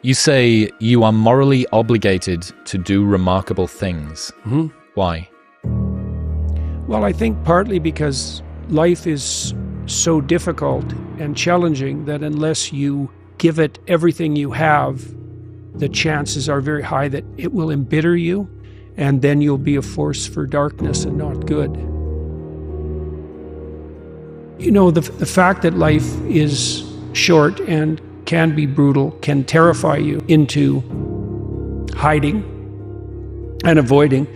You say you are morally obligated to do remarkable things. Mm-hmm. Why? Well, I think partly because life is so difficult and challenging that unless you give it everything you have, the chances are very high that it will embitter you, and then you'll be a force for darkness and not good. You know, the fact that life is short and can be brutal can terrify you into hiding and avoiding,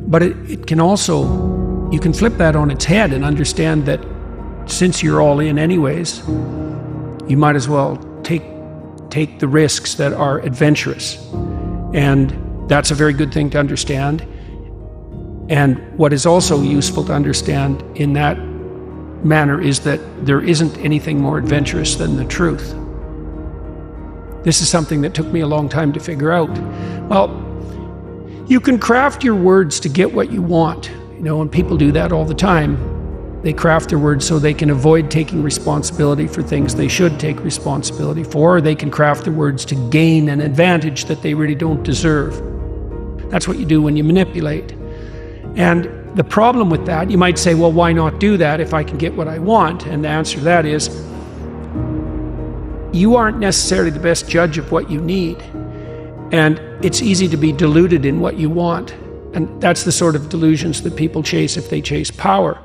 but it can also, you can flip that on its head and understand that since you're all in anyways, you might as well take the risks that are adventurous. And that's a very good thing to understand. And what is also useful to understand in that manner is that there isn't anything more adventurous than the truth. This is something that took me a long time to figure out. Well, you can craft your words to get what you want, you know, and people do that all the time. They craft their words so they can avoid taking responsibility for things they should take responsibility for, or they can craft their words to gain an advantage that they really don't deserve. That's what you do when you manipulate. And the problem with that, you might say, well, why not do that if I can get what I want? And the answer to that is, you aren't necessarily the best judge of what you need. And it's easy to be deluded in what you want. And that's the sort of delusions that people chase if they chase power.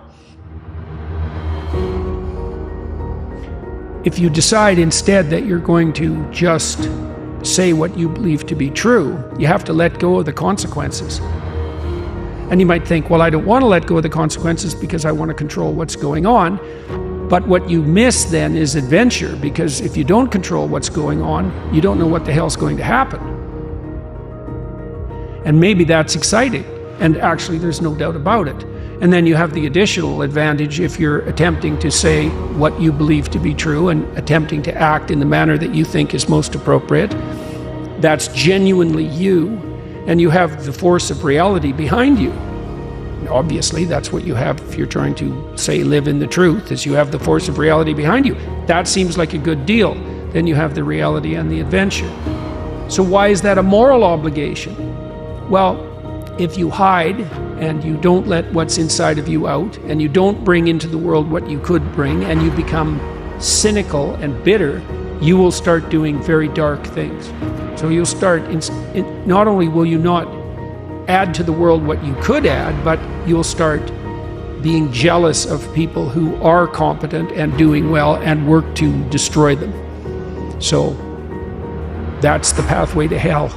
If you decide instead that you're going to just say what you believe to be true, you have to let go of the consequences. And you might think, well, I don't want to let go of the consequences because I want to control what's going on. But what you miss then is adventure, because if you don't control what's going on, you don't know what the hell's going to happen. And maybe that's exciting. And actually, there's no doubt about it. And then you have the additional advantage if you're attempting to say what you believe to be true and attempting to act in the manner that you think is most appropriate. That's genuinely you, and you have the force of reality behind you. And obviously, that's what you have if you're trying to say live in the truth, is you have the force of reality behind you. That seems like a good deal. Then you have the reality and the adventure. So why is that a moral obligation? Well, if you hide and you don't let what's inside of you out, and you don't bring into the world what you could bring, and you become cynical and bitter, you will start doing very dark things. So you'll start, not only will you not add to the world what you could add, but you'll start being jealous of people who are competent and doing well and work to destroy them. So that's the pathway to hell.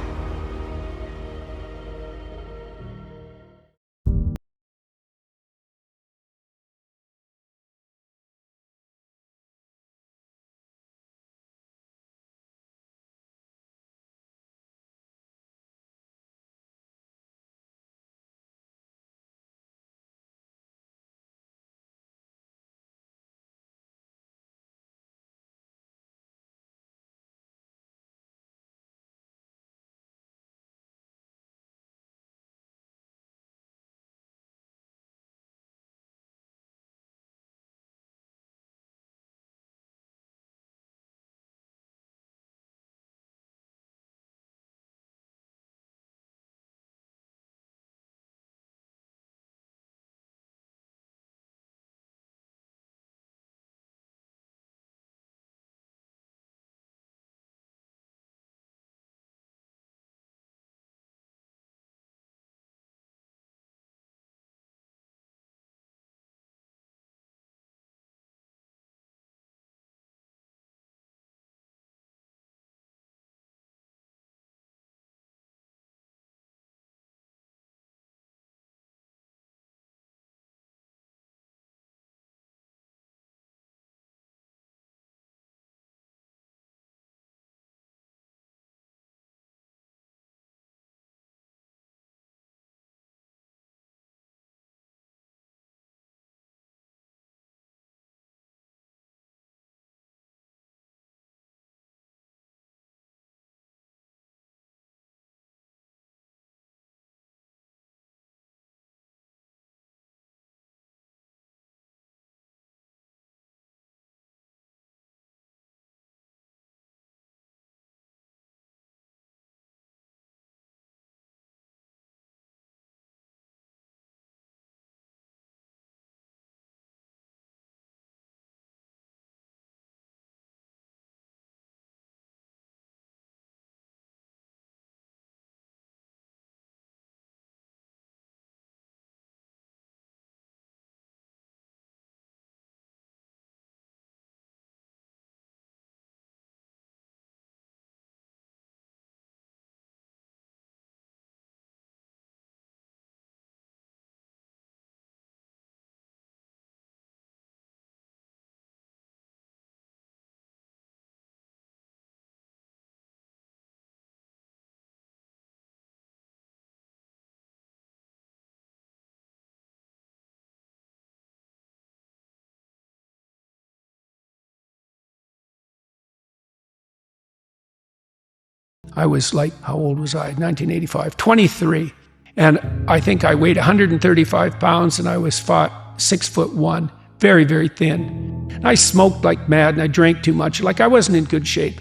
I was like, how old was I? 1985, 23. And I think I weighed 135 pounds and I was 6'1", very, very thin. And I smoked like mad and I drank too much. Like I wasn't in good shape.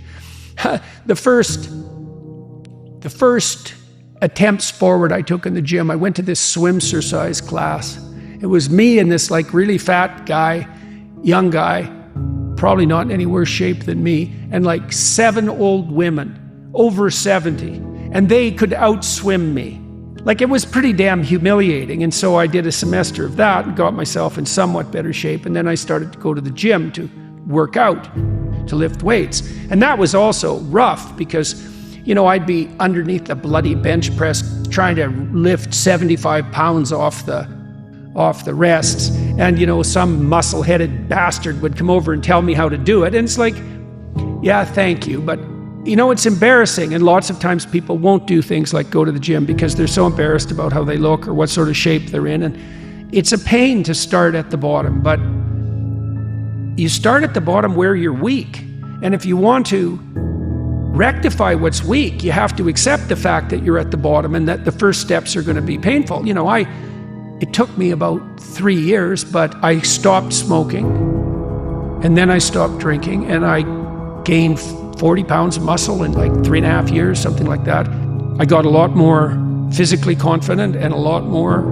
The first attempts forward I took in the gym, I went to this swim exercise class. It was me and this like really fat guy, young guy, probably not in any worse shape than me, and like 7 old women, over 70, and they could outswim me. Like it was pretty damn humiliating. And so I did a semester of that and got myself in somewhat better shape. And then I started to go to the gym to work out, to lift weights. And that was also rough because, you know, I'd be underneath the bloody bench press trying to lift 75 pounds off the rests. And, you know, some muscle-headed bastard would come over and tell me how to do it. And it's like, yeah, thank you. But you know, it's embarrassing, and lots of times people won't do things like go to the gym because they're so embarrassed about how they look or what sort of shape they're in. And it's a pain to start at the bottom, but you start at the bottom where you're weak. And if you want to rectify what's weak, you have to accept the fact that you're at the bottom and that the first steps are going to be painful. You know, it took me about 3 years, but I stopped smoking and then I stopped drinking and I gained 40 pounds of muscle in like 3.5 years, something like that. I got a lot more physically confident and a lot more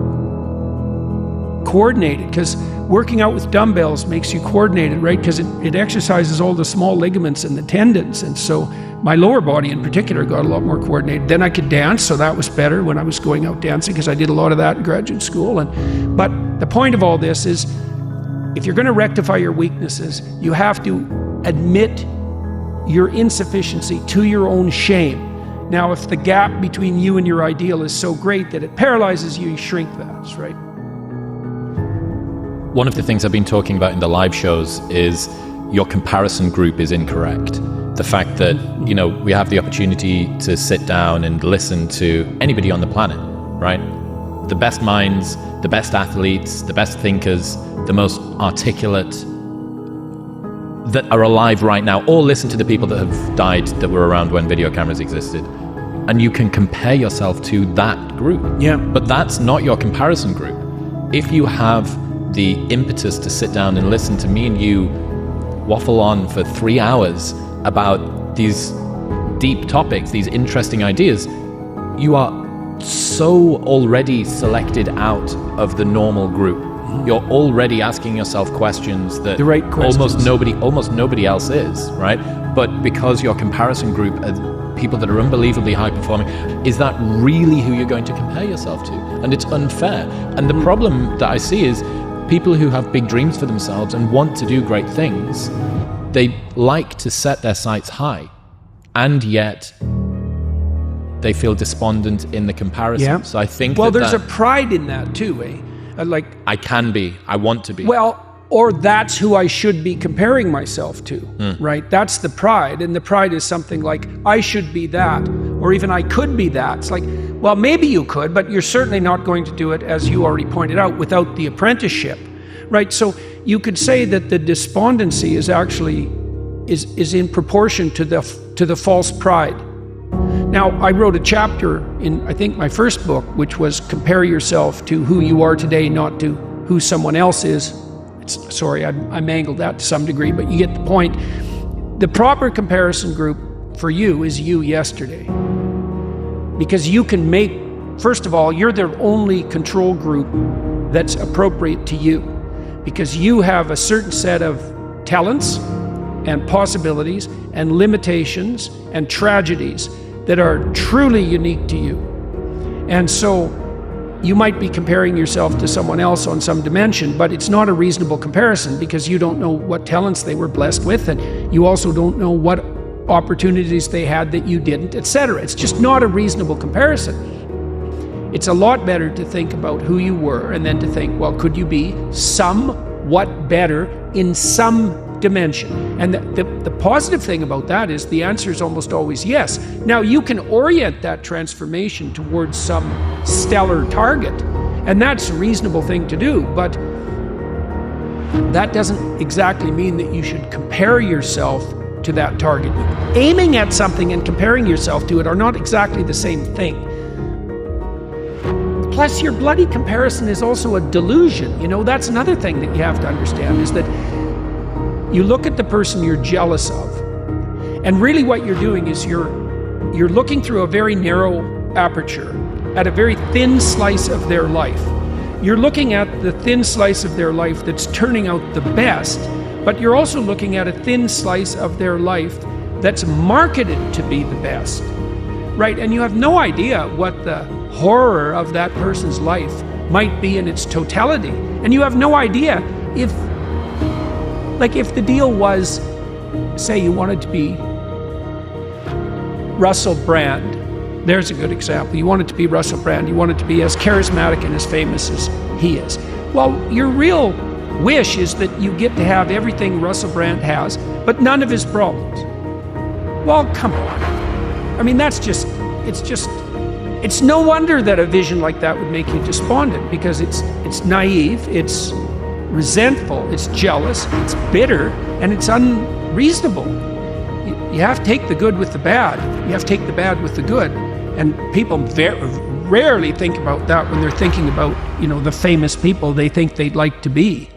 coordinated, because working out with dumbbells makes you coordinated, right? Because it exercises all the small ligaments and the tendons. And so my lower body in particular got a lot more coordinated. Then I could dance, so that was better when I was going out dancing, because I did a lot of that in graduate school. But the point of all this is, if you're going to rectify your weaknesses, you have to admit your insufficiency to your own shame. Now, if the gap between you and your ideal is so great that it paralyzes you, you shrink that, right? One of the things I've been talking about in the live shows is your comparison group is incorrect. The fact that, you know, we have the opportunity to sit down and listen to anybody on the planet, right? The best minds, the best athletes, the best thinkers, the most articulate that are alive right now, or listen to the people that have died that were around when video cameras existed. And you can compare yourself to that group. Yeah. But that's not your comparison group. If you have the impetus to sit down and listen to me and you waffle on for 3 hours about these deep topics, these interesting ideas, you are so already selected out of the normal group. You're already asking yourself questions that the right questions. almost nobody else is, right? But because your comparison group are people that are unbelievably high performing, is that really who you're going to compare yourself to? And it's unfair. And the problem that I see is people who have big dreams for themselves and want to do great things, they like to set their sights high, and yet they feel despondent in the comparison. Yeah. So I think there's a pride in that too, eh? Like, I can be, I want to be. Well, or that's who I should be comparing myself to, right? That's the pride. And the pride is something like, I should be that, or even I could be that. It's like, well, maybe you could, but you're certainly not going to do it, as you already pointed out, without the apprenticeship, right? So you could say that the despondency is actually is in proportion to the false pride. Now, I wrote a chapter in, I think, my first book, which was compare yourself to who you are today, not to who someone else is. Sorry, I mangled that to some degree, but you get the point. The proper comparison group for you is you yesterday. Because you can make, first of all, you're the only control group that's appropriate to you. Because you have a certain set of talents and possibilities and limitations and tragedies that are truly unique to you. And so you might be comparing yourself to someone else on some dimension, but it's not a reasonable comparison, because you don't know what talents they were blessed with, and you also don't know what opportunities they had that you didn't, etc. It's just not a reasonable comparison. It's a lot better to think about who you were and then to think, well, could you be somewhat better in some dimension? And the positive thing about that is the answer is almost always yes. Now, you can orient that transformation towards some stellar target, and that's a reasonable thing to do, but that doesn't exactly mean that you should compare yourself to that target. Aiming at something and comparing yourself to it are not exactly the same thing. Plus, your bloody comparison is also a delusion. You know, that's another thing that you have to understand, is that you look at the person you're jealous of, and really what you're doing is you're looking through a very narrow aperture at a very thin slice of their life. You're looking at the thin slice of their life that's turning out the best, but you're also looking at a thin slice of their life that's marketed to be the best, right? And you have no idea what the horror of that person's life might be in its totality. And you have no idea if the deal was, say you wanted to be Russell Brand. There's a good example. You wanted to be Russell Brand. You wanted to be as charismatic and as famous as he is. Well, your real wish is that you get to have everything Russell Brand has, but none of his problems. Well, come on. I mean, it's no wonder that a vision like that would make you despondent, because it's naive, it's resentful, it's jealous, it's bitter, and it's unreasonable. You have to take the good with the bad. You have to take the bad with the good. And people rarely think about that when they're thinking about, you know, the famous people they think they'd like to be.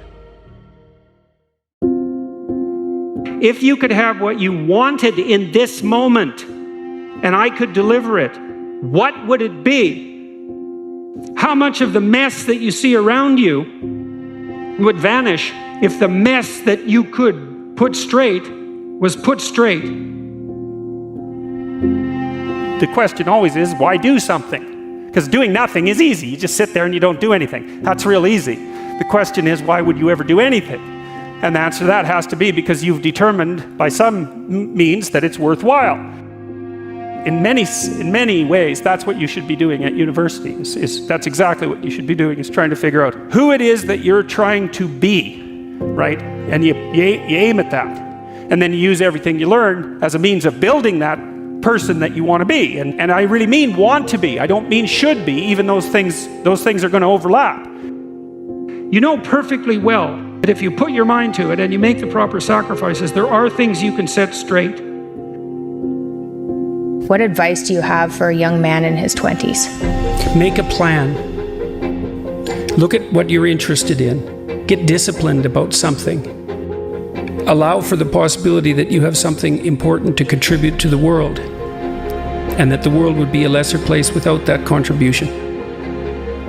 If you could have what you wanted in this moment, and I could deliver it, what would it be? How much of the mess that you see around you would vanish if the mess that you could put straight was put straight? The question always is, why do something? Because doing nothing is easy. You just sit there and you don't do anything. That's real easy. The question is, why would you ever do anything? And the answer to that has to be because you've determined by some means that it's worthwhile. In many ways, that's what you should be doing at university. That's exactly what you should be doing, is trying to figure out who it is that you're trying to be, right? And you aim at that. And then you use everything you learn as a means of building that person that you want to be. And I really mean want to be. I don't mean should be, even those things are going to overlap. You know perfectly well that if you put your mind to it and you make the proper sacrifices, there are things you can set straight. What advice do you have for a young man in his 20s? Make a plan. Look at what you're interested in. Get disciplined about something. Allow for the possibility that you have something important to contribute to the world, and that the world would be a lesser place without that contribution.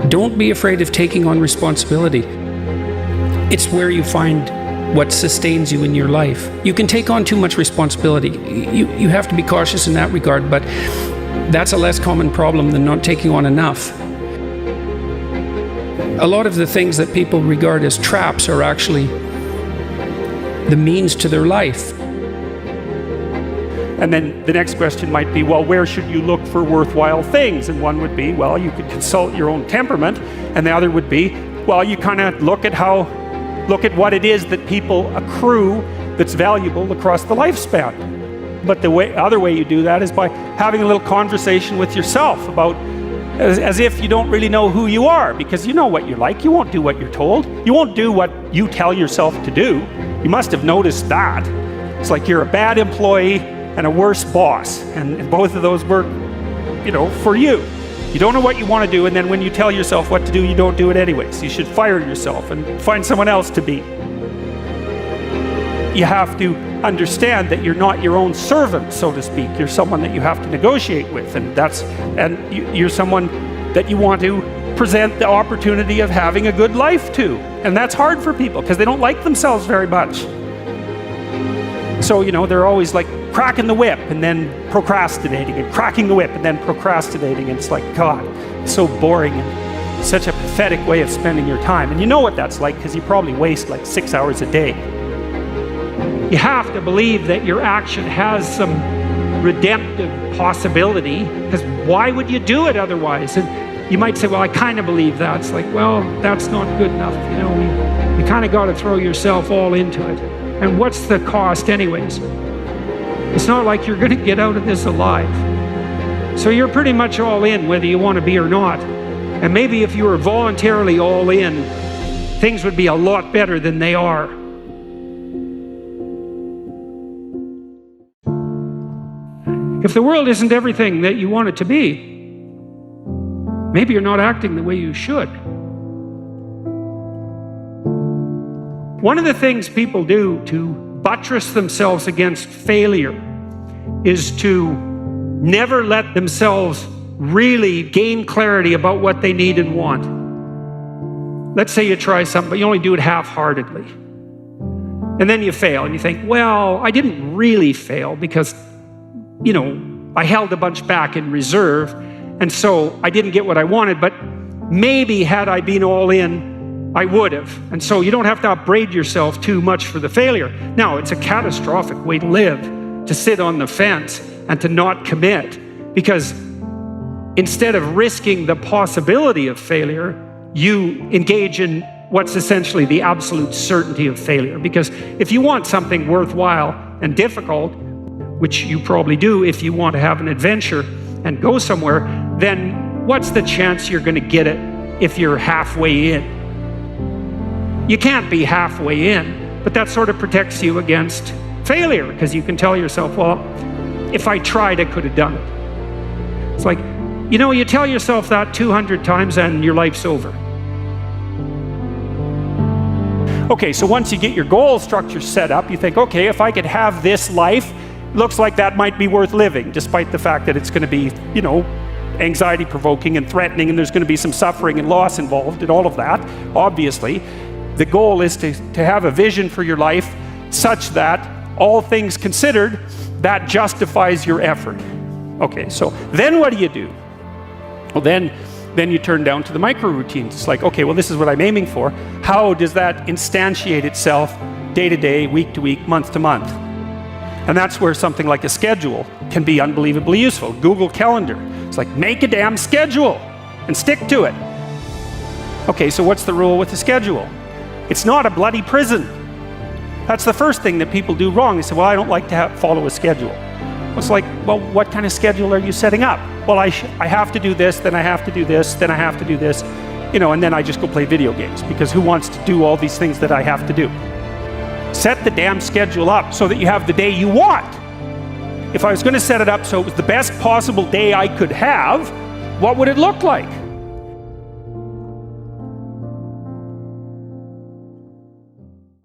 Don't be afraid of taking on responsibility. It's where you find what sustains you in your life. You can take on too much responsibility. You have to be cautious in that regard, but that's a less common problem than not taking on enough. A lot of the things that people regard as traps are actually the means to their life. And then the next question might be, well, where should you look for worthwhile things? And one would be, well, you could consult your own temperament. And the other would be, well, you kind of look at what it is that people accrue that's valuable across the lifespan. But the other way you do that is by having a little conversation with yourself about, as if you don't really know who you are, because you know what you're like. You won't do what you're told. You won't do what you tell yourself to do. You must have noticed that. It's like you're a bad employee and a worse boss, and both of those work, for you. You don't know what you want to do, and then when you tell yourself what to do, you don't do it anyways. You should fire yourself and find someone else to be. You have to understand that you're not your own servant, so to speak. You're someone that you have to negotiate with, and you're someone that you want to present the opportunity of having a good life to. And that's hard for people because they don't like themselves very much. So, they're always like cracking the whip and then procrastinating, and cracking the whip and then procrastinating. And it's like, God, it's so boring and such a pathetic way of spending your time. And you know what that's like because you probably waste like 6 hours a day. You have to believe that your action has some redemptive possibility, because why would you do it otherwise? And you might say, well, I kind of believe that. It's like, well, that's not good enough. You kind of got to throw yourself all into it. And what's the cost anyways? It's not like you're going to get out of this alive. So you're pretty much all in whether you want to be or not. And maybe if you were voluntarily all in, things would be a lot better than they are. If the world isn't everything that you want it to be, maybe you're not acting the way you should. One of the things people do to buttress themselves against failure is to never let themselves really gain clarity about what they need and want. Let's say you try something, but you only do it half-heartedly. And then you fail, and you think, well, I didn't really fail because, I held a bunch back in reserve, and so I didn't get what I wanted, but maybe had I been all in, I would have. And so you don't have to upbraid yourself too much for the failure. Now, it's a catastrophic way to live, to sit on the fence and to not commit, because instead of risking the possibility of failure, you engage in what's essentially the absolute certainty of failure. Because if you want something worthwhile and difficult, which you probably do if you want to have an adventure and go somewhere, then what's the chance you're going to get it if you're halfway in? You can't be halfway in, but that sort of protects you against failure, because you can tell yourself, well, if I tried, I could have done it. It's like, you tell yourself that 200 times and your life's over. Okay, so once you get your goal structure set up, you think, okay, if I could have this life, looks like that might be worth living, despite the fact that it's going to be, anxiety provoking and threatening, and there's going to be some suffering and loss involved and all of that. Obviously, the goal is to have a vision for your life such that, all things considered, that justifies your effort. Okay, so then what do? Well, then you turn down to the micro routines. It's like, okay, well, this is what I'm aiming for. How does that instantiate itself day to day, week to week, month to month? And that's where something like a schedule can be unbelievably useful. Google Calendar. It's like, make a damn schedule and stick to it. Okay, so what's the rule with the schedule? It's not a bloody prison. That's the first thing that people do wrong. They say, well, I don't like to follow a schedule. It's like, well, what kind of schedule are you setting up? Well, I have to do this, then I have to do this, then I have to do this, and then I just go play video games, because who wants to do all these things that I have to do? Set the damn schedule up so that you have the day you want. If I was going to set it up so it was the best possible day I could have, what would it look like?